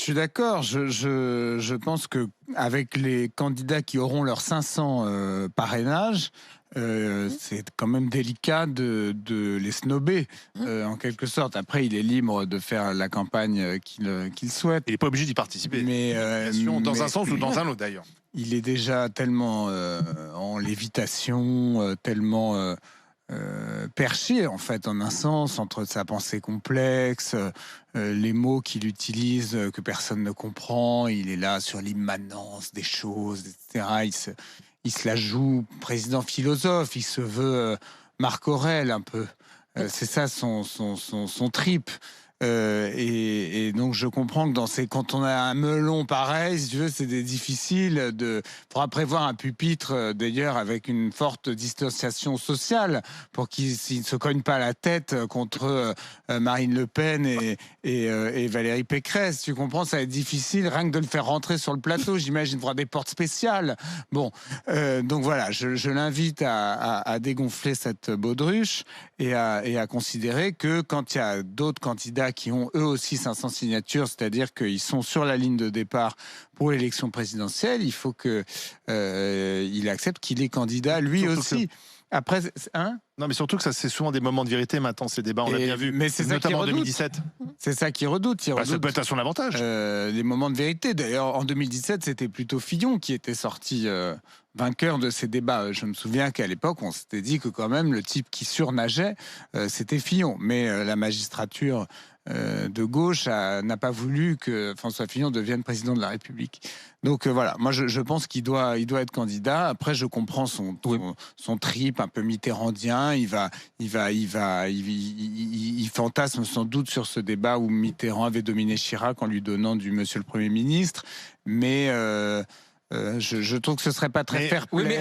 suis d'accord. Je pense que avec les candidats qui auront leurs 500 parrainages, c'est quand même délicat de les snober, en quelque sorte. Après, il est libre de faire la campagne qu'il souhaite. Il n'est pas obligé d'y participer. Mais, dans un sens ou dans un autre, d'ailleurs. Il est déjà tellement en lévitation, tellement perché, en fait, en un sens, entre sa pensée complexe, les mots qu'il utilise que personne ne comprend. Il est là sur l'immanence des choses, etc. Il se la joue président philosophe. Il se veut Marc Aurèle, un peu. C'est ça son trip. Et donc je comprends que quand on a un melon pareil, si tu veux, c'est difficile de. Faudra prévoir un pupitre d'ailleurs avec une forte distanciation sociale pour qu'il ne se cogne pas la tête contre Marine Le Pen et Valérie Pécresse. Tu comprends, ça va être difficile rien que de le faire rentrer sur le plateau. J'imagine, il faudra des portes spéciales. Bon, donc voilà, je l'invite à dégonfler cette baudruche et à considérer que quand il y a d'autres candidats qui ont eux aussi 500 signatures, c'est-à-dire qu'ils sont sur la ligne de départ pour l'élection présidentielle, il faut qu'il accepte qu'il est candidat lui Surtout aussi. Après, non, mais surtout que ça, c'est souvent des moments de vérité maintenant, ces débats, on l'a bien vu. Mais c'est notamment en 2017. C'est ça qui redoute. Ça peut être à son avantage. Les moments de vérité. D'ailleurs, en 2017, c'était plutôt Fillon qui était sorti vainqueur de ces débats. Je me souviens qu'à l'époque, on s'était dit que quand même, le type qui surnageait, c'était Fillon. Mais la magistrature de gauche n'a pas voulu que François Fillon devienne président de la République. Donc voilà, moi je pense qu'il doit être candidat. Après, je comprends son trip un peu mitterrandien. Il fantasme sans doute sur ce débat où Mitterrand avait dominé Chirac en lui donnant du Monsieur le Premier ministre. Mais je trouve que ce serait pas très fair-play.